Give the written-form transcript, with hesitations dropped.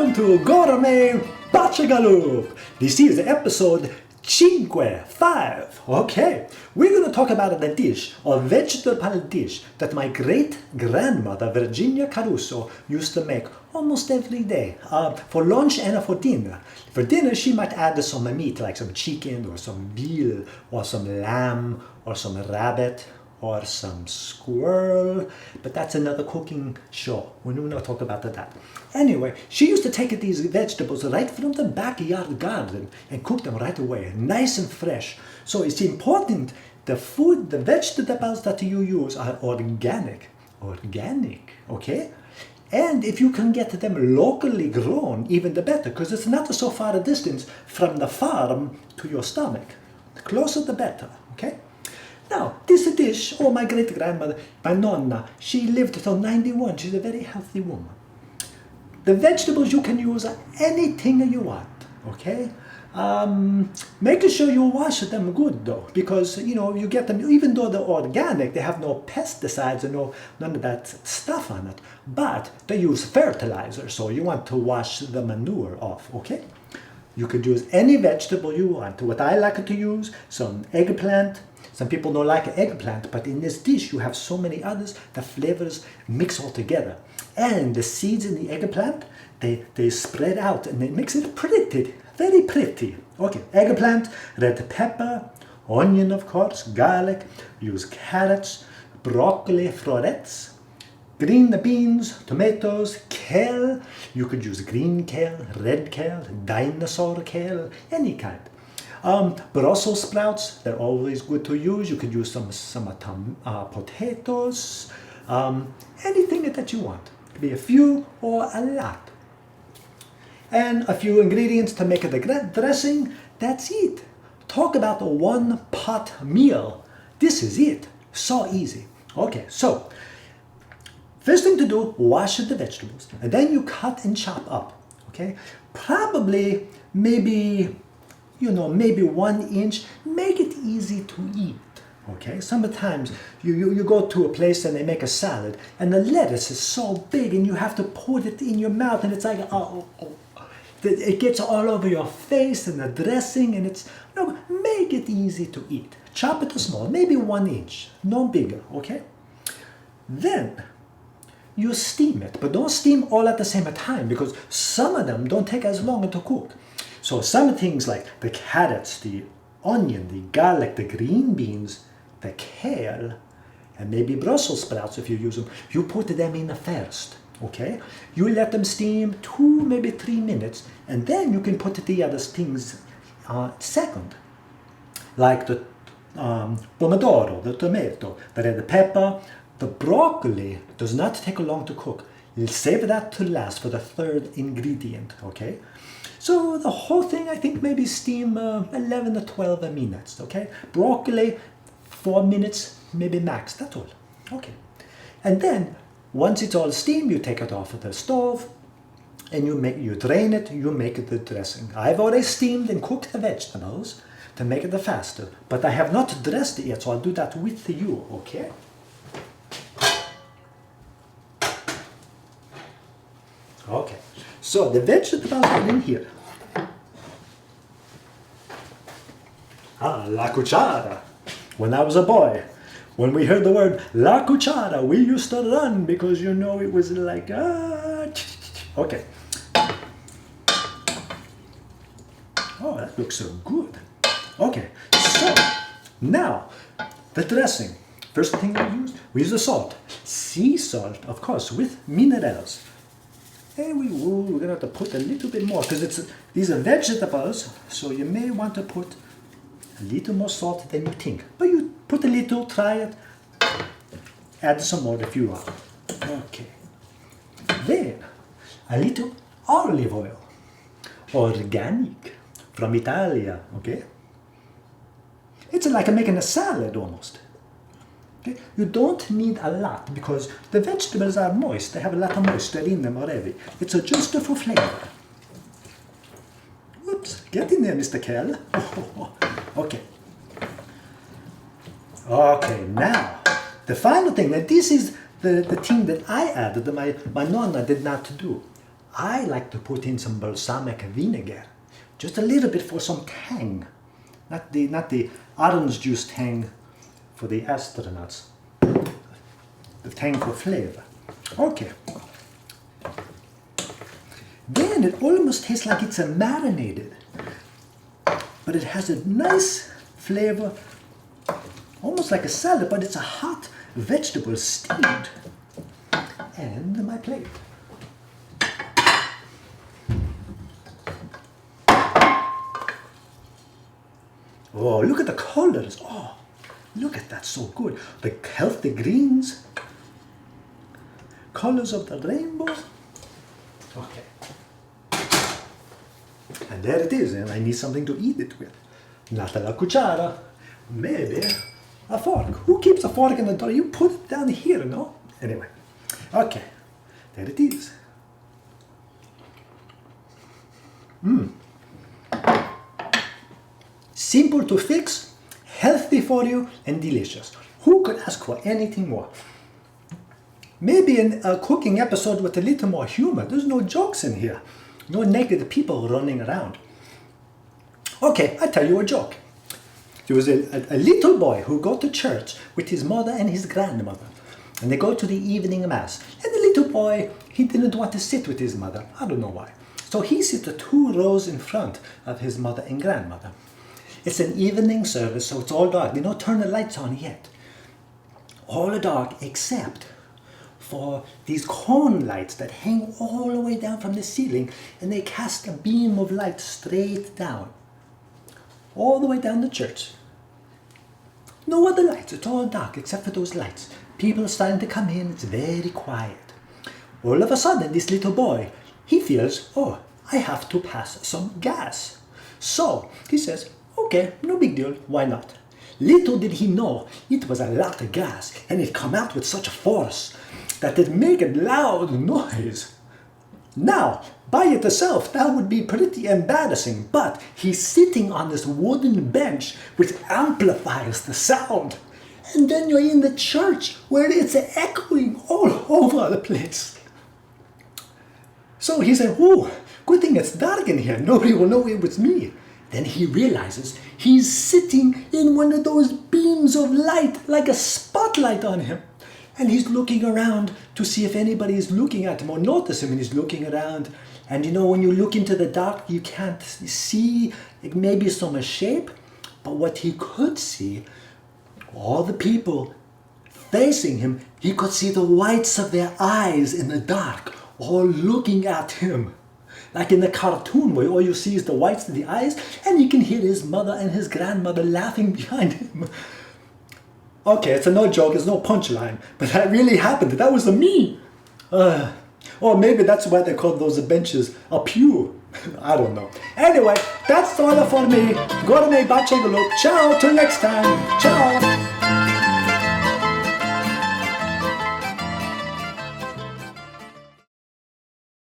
Welcome to Gourmet Bacciagalupe. This is episode 5. Okay, we're going to talk about a dish, a vegetable dish that my great-grandmother Virginia Caruso used to make almost every day for lunch and for dinner. For dinner, she might add some meat like some chicken or some veal or some lamb or some rabbit or some squirrel, but that's another cooking show. We will not talk about that. Anyway, she used to take these vegetables right from the backyard garden and cook them right away, nice and fresh. So it's important the vegetables that you use are organic, okay? And if you can get them locally grown, even the better, because it's not so far a distance from the farm to your stomach. The closer the better, okay? Now, this dish, my great-grandmother, my nonna, she lived till 91. She's a very healthy woman. The vegetables, you can use anything you want, okay? Making sure you wash them good, though, because, you get them, even though they're organic, they have no pesticides and none of that stuff on it, but they use fertilizer, so you want to wash the manure off, okay? You could use any vegetable you want. What I like to use, some eggplant. Some people don't like eggplant, but in this dish you have so many others, the flavors mix all together. And the seeds in the eggplant, they spread out and they makes it pretty, very pretty. Okay, eggplant, red pepper, onion of course, garlic, use carrots, broccoli florets, green beans, tomatoes, kale. You could use green kale, red kale, dinosaur kale, any kind. Brussels sprouts, they're always good to use. You could use some potatoes, anything that you want. It could be a few or a lot. And a few ingredients to make the dressing, that's it. Talk about a one-pot meal. This is it. So easy. Okay, so first thing to do, wash the vegetables. And then you cut and chop up. Okay, probably maybe 1 inch, make it easy to eat, okay? Sometimes you go to a place and they make a salad and the lettuce is so big and you have to put it in your mouth and it's like, it gets all over your face and the dressing and make it easy to eat. Chop it small, maybe 1 inch, no bigger, okay? Then you steam it, but don't steam all at the same time because some of them don't take as long to cook. So some things like the carrots, the onion, the garlic, the green beans, the kale, and maybe Brussels sprouts if you use them, you put them in first, okay? You let them steam 2, maybe 3 minutes, and then you can put the other things second, like the pomodoro, the tomato, the red pepper, the broccoli does not take long to cook. You'll save that to last for the third ingredient, okay? So the whole thing, I think maybe steam 11 to 12 minutes, okay? Broccoli, 4 minutes, maybe max, that's all, okay? And then, once it's all steamed, you take it off of the stove, and you drain it, you make the dressing. I've already steamed and cooked the vegetables to make it faster, but I have not dressed it yet, so I'll do that with you, okay? Okay, so the vegetables are in here. La cuchara. When I was a boy, when we heard the word la cuchara, we used to run because it was like, okay. Oh, that looks so good. Okay, so now the dressing. First thing we use the salt. Sea salt, of course, with minerals. And we're gonna have to put a little bit more because these are vegetables, so you may want to put a little more salt than you think. But you put a little, try it, add some more if you want. Okay. Then a little olive oil, organic, from Italia, okay? It's like making a salad almost. Okay? You don't need a lot because the vegetables are moist. They have a lot of moisture in them already. It's just for flavor. Oops, get in there, Mr. Kell. Okay. Okay, now, the final thing, and this is the thing that I added that my nonna did not do. I like to put in some balsamic vinegar, just a little bit for some tang, not the orange juice tang for the astronauts, the tang for flavor. Okay. Then it almost tastes like it's marinated, but it has a nice flavor, almost like a salad, but it's a hot vegetable steamed. And my plate. Oh, look at the colors. Oh, look at that, so good. The healthy greens, colors of the rainbow. Okay. And there it is, and I need something to eat it with. Not a cuchara, maybe a fork. Who keeps a fork in the door? You put it down here, no? Anyway, okay, there it is. Simple to fix, healthy for you, and delicious. Who could ask for anything more? Maybe in a cooking episode with a little more humor. There's no jokes in here. No naked people running around. Okay, I'll tell you a joke. There was a little boy who go to church with his mother and his grandmother. And they go to the evening mass. And the little boy, he didn't want to sit with his mother. I don't know why. So he sits 2 rows in front of his mother and grandmother. It's an evening service, so it's all dark. They don't turn the lights on yet. All dark except for these cone lights that hang all the way down from the ceiling, and they cast a beam of light straight down, all the way down the church. No other lights, it's all dark except for those lights. People are starting to come in, it's very quiet. All of a sudden, this little boy, he feels, oh, I have to pass some gas. So he says, okay, no big deal, why not? Little did he know, it was a lot of gas, and it come out with such a force that it made a loud noise. Now, by itself, that would be pretty embarrassing, but he's sitting on this wooden bench which amplifies the sound. And then you're in the church where it's echoing all over the place. So he said, oh, good thing it's dark in here, nobody will know it was me. Then he realizes he's sitting in one of those beams of light, like a spotlight on him. And he's looking around to see if anybody is looking at him or notice him, and he's looking around. And you know, when you look into the dark, you can't see maybe some shape. But what he could see, all the people facing him, he could see the whites of their eyes in the dark, all looking at him. Like in the cartoon where all you see is the whites of the eyes, and you can hear his mother and his grandmother laughing behind him. Okay, it's a no joke, it's no punchline, but that really happened. That was me. Or maybe that's why they call those benches a pew. I don't know. Anyway, that's all for me. Gourmet Bacciagalupe. Ciao, till next time. Ciao.